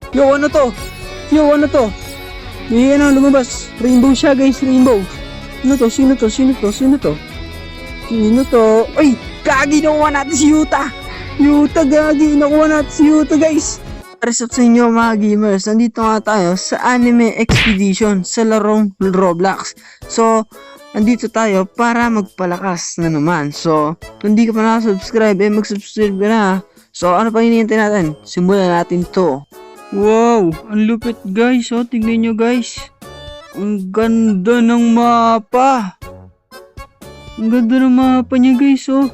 Yo, ano to? Yo, ano to? May ano, lumabas. Rainbow siya, guys. Rainbow. Ano to? Sino to? Sino to? Sino to? Sino to? Ay! Gagi! Nakuha natin si Yuta! Yuta, gagi! Nakuha natin si Yuta, guys! Para sa inyo mga gamers, nandito nga tayo sa Anime Expedition sa larong Roblox. So, nandito tayo para magpalakas na naman. So, kung di ka pa nakasubscribe, mag-subscribe ka na. So, ano pa hinihintay natin? Simulan natin to. Wow! Ang lupit guys! Oh, tignan nyo guys! Ang ganda ng mapa! Ang ganda ng mapa niya guys, oh!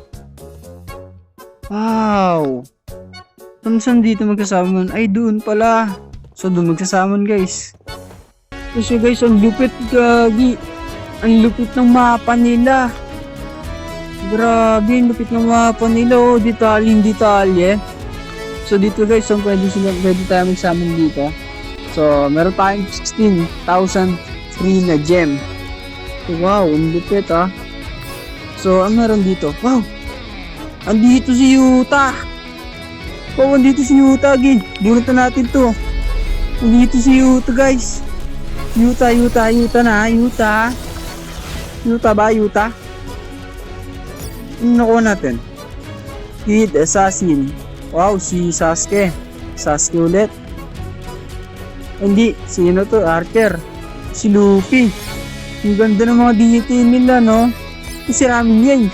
Wow! Saan dito magkasaman? Ay, doon pala. So, doon magkasaman guys. Kasi guys, ang lupit gagi. Ang lupit ng mapa nila. Grabe, ang lupit ng mapa nila. Oh, detalye. So, dito guys, pwede tayo magsaman dito. So, meron tayong 16,000 free na gem. Wow, ang lupit ah. So, ang meron dito? Wow! Andito si Yuta! Oh, andito si Yuta again. Bunutan natin to. Andito si Yuta guys. Yuta na. Yuta ba? Ano nakuha natin? Kid Assassin. Wow, si Sasuke. Sasuke ulit. Hindi, sino to? Archer. Si Luffy. Ang ganda ng mga detail nila, no? Si Ramen yan.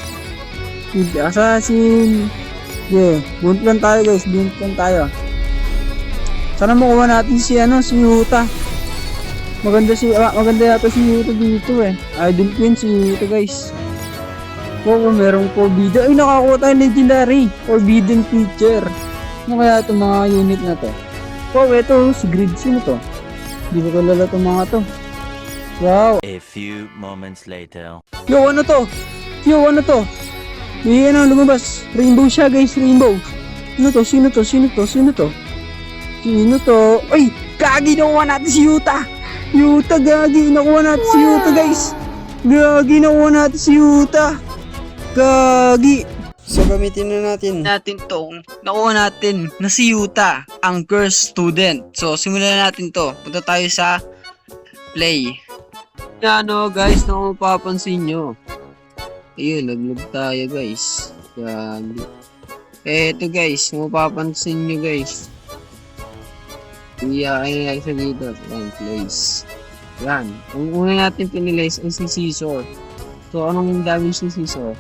Kid Assassin. Yeah, bunt lang tayo guys, Sana makuha natin si Yuta. Maganda yata si Yuta dito eh. Idol Queen si Yuta guys. Wow, merong forbidden. Ay, nakakuha tayo legendary. Forbidden creature. Ano kaya itong mga unit na to? Wow, ito si Grid. Sino to? Hindi ko kilala itong mga to. Wow. A few moments later. Yo, ano to? May ano, lumabas. Rainbow siya guys, rainbow. Ano to? Sino to? Ay! Gagi! Nakuha natin si Yuta! Yuta, gagi! Nakuha natin si Yuta guys! Gagi! So, gamitin na natin tong nakuha natin na si Yuta, ang cursed student. So, simulan natin to. Punta tayo sa play. Ano guys, na kung mapapansin nyo. Ayun, nag-log tayo guys. Gagi. Eto guys, kung mapapansin nyo guys. Iyakin sa dito. Yan, place. Yan. Ang una natin pinilays ay si Scizor. So, anong damage ni Scizor?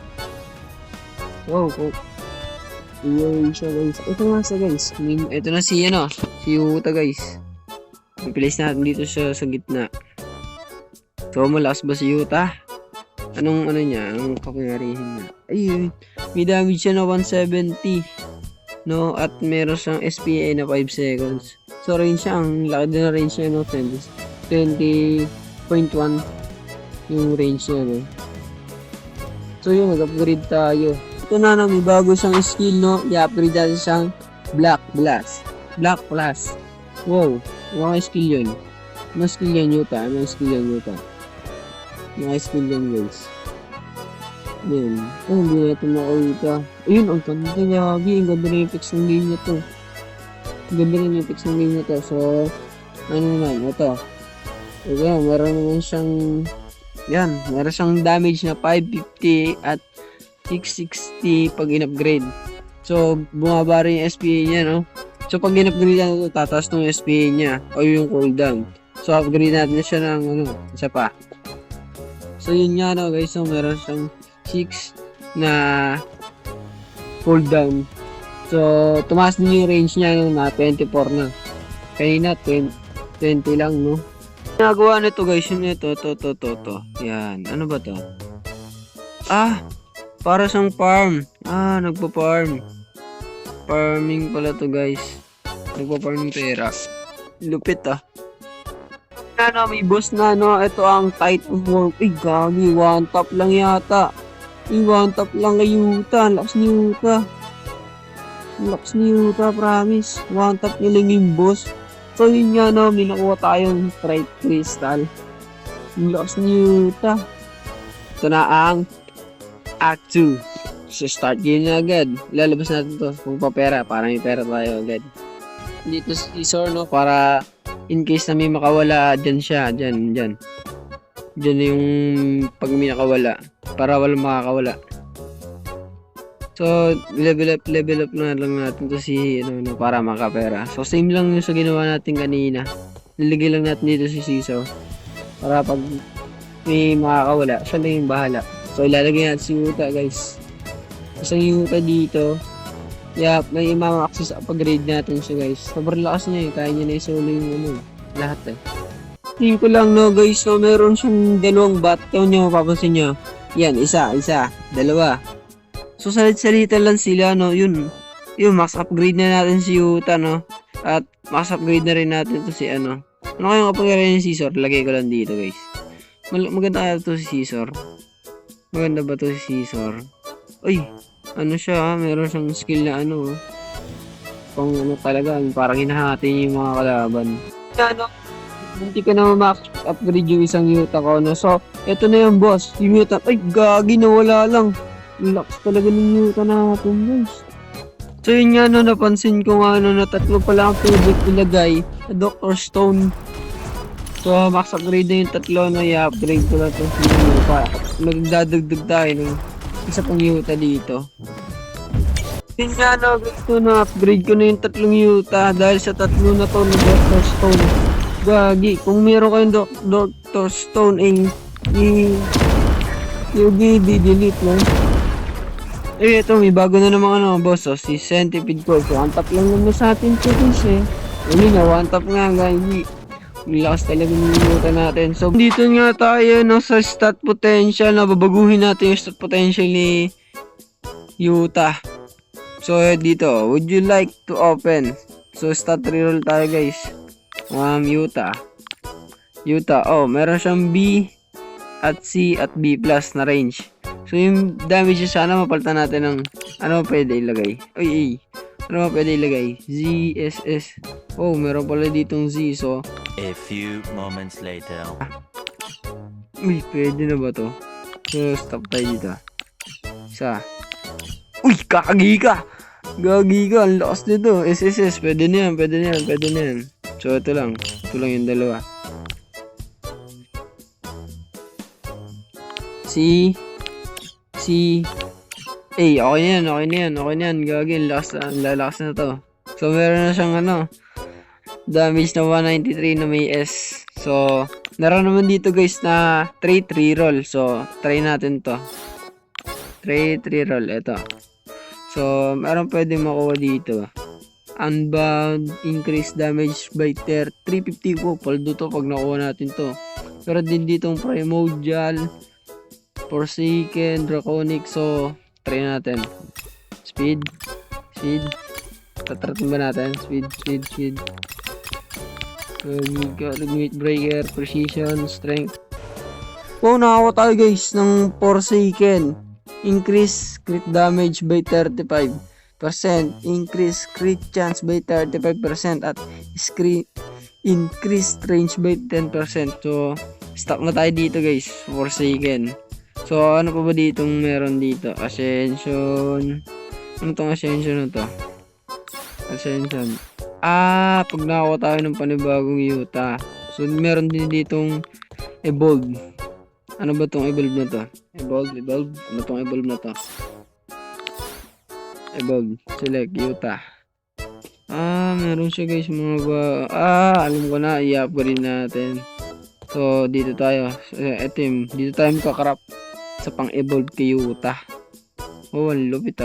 Wow, oh. Iyakin siya guys. Ito nga siya guys. Ito na si Yuta guys. I-place natin dito siya sa gitna. So, malakas ba si Yuta? Anong niya? Anong kapangyarihan niya? Ayun. May damage siya na 170. No? At meron siyang SPA na 5 seconds. So, range siya. Ang laki din na range niya, no? 20.1 yung range niya, no? So, yun. Mag-upgrade tayo. Ito na, no? May bago siyang skill, no? I-upgrade natin siyang Black Blast. Wow. Mga skill yun. Mga skill yan, Yuta. Mga skill yan guys. Yan. Hindi natin makawita. Ayun, ang ganda niya. Ang ganda na yung fix ng game niya to. So, ano naman, ito. Ayan, meron naman siyang meron siyang damage na 550 at 660 pag in-upgrade. So, bumaba rin yung SPA niya, no? So, pag in-upgrade niya, tataas ng SPA niya o yung cooldown. So, upgrade natin na siya ng isa pa. So, yun nga no guys. So, meron siyang 6 na cooldown. So, tumaas din yung range niya na 24 na. Kanina, 20 lang, no? Ginagawa nito guys, yun ito, to. Yan. Ano ba to? Para siyang farm. Nagpa-farm. Farming pala to guys. Nagpa-farm ng pera. Lupit may boss na ito ang Titan World. Ay gagi, one tap lang yata. One tap lang kay Yuta. Lakas ni Yuta, promise. One tap nilang yung boss. So yun nga may nakuha tayong Bright Crystal. Yung lakas ni Yuta. Ito na ang Act 2. So start game na agad. Lalabas natin to kung pa pera. Para may pera tayo agad. dito si Scizor, no? Para in case na may makawala, dyan siya. Dyan. Dyan yung pag may nakawala. Para walang makakawala. So, level up na lang natin to si, para makapera. So, same lang yung sa ginawa natin kanina. Niligay lang natin dito si Scizor. Para pag may makakawala, siya lang yung bahala. So, ilalagay natin si Yuta, guys. Isang Yuta dito. Yeah, may ma-access upgrade natin siya, guys. Sobrang lakas niya, kaya niya na isolo yung lahat Tingin ko lang, no, guys, no, meron siyang dalawang bot. Kaya nyo mapapansin nyo. Yan, isa, dalawa. So, salit-salita lang sila, no, yun, max upgrade na natin si Yuta, no, at max upgrade na rin natin to si, ano kayong kapangyarihan ni Scizor, lagay ko lang dito, guys. Maganda kaya to si Scizor. Maganda ba to si Scizor? Uy, ano siya, meron siyang skill na, pang, talaga, parang hinahati niya yung mga kalaban. Hindi ko na max upgrade yung isang Yuta ko, no, so, eto na yung boss, yung Yuta, ay, gagi, nawala lang. Lakas talaga ng Yuta natin, guys. So yun nga, napansin ko nga, na tatlo pala ang pwede ilagay sa Dr. Stone. So max upgrade na yung tatlo, i-upgrade ko na ito sa Yuta. Nagdadagdag tayo ng isa pang Yuta dito. Yun nga, gusto na upgrade ko na yung tatlong Yuta dahil sa tatlo na to ng Dr. Stone. Gagi, kung meron kayong Dr. Stone, i-delete mo. Ito, may bago na naman boss, si Centipede Core. So, one tap lang naman sa atin ito, guys, Yun na, one tap nga, guys. Lakas talaga minuta natin. So, dito nga tayo, sa stat potential, babaguhin natin yung stat potential ni Yuta. So, dito, would you like to open? So, stat reroll tayo, guys. Yuta, meron siyang B at C at B plus na range. So, yung damage sana mapalitan natin ng pwede ilagay. Ano pwede ilagay? Z, S, S. Oh, meron pala ditong Z. So, a few moments later. Uy, pwede na ba to? So, stop tayo dito. Isa. Uy, gagi ka! Ang lakas nito. S, S, S. Pwede na yan. So, ito lang yung dalawa. C, okay na yan. Gagi, lalakas na to. So, meron na siyang damage na 193 na may S. So, meron naman dito, guys, na trait reroll. So, try natin to. Trait reroll, ito. So, meron pwede makuha dito. Unbound, increase damage by 350 po. Paldo to pag nakuha natin to. Pero din ditong primordial, Forsaken, Draconic. So, try natin. Speed. Tatratin ba natin? Speed. Limit breaker, precision, strength. Wow, nakakuha tayo, guys, ng Forsaken. Increase crit damage by 35%. Increase crit chance by 35%. At increased range by 10%. So, stop na tayo dito, guys. Forsaken. So, ano pa ba ditong meron dito? Ascension. Ano tong Ascension na to? Ascension. Pag nakakuha tayo ng panibagong Yuta. So, meron din ditong Evolve. Ano ba tong Evolve na to? Evolve. Ano tong Evolve na to? Evolve. Select Yuta. Meron siya, guys, mga ba... alam ko na. I-upgrade natin. So, dito tayo. Dito tayo makakarap sa pang-evolve kay Yuta. Oh, ang lupit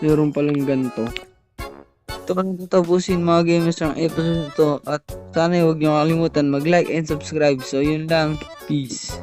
Meron palang ganito. Ito kan tapusin mga gamers ng episode to. At sana huwag nyo kalimutan mag-like and subscribe. So, yun lang. Peace.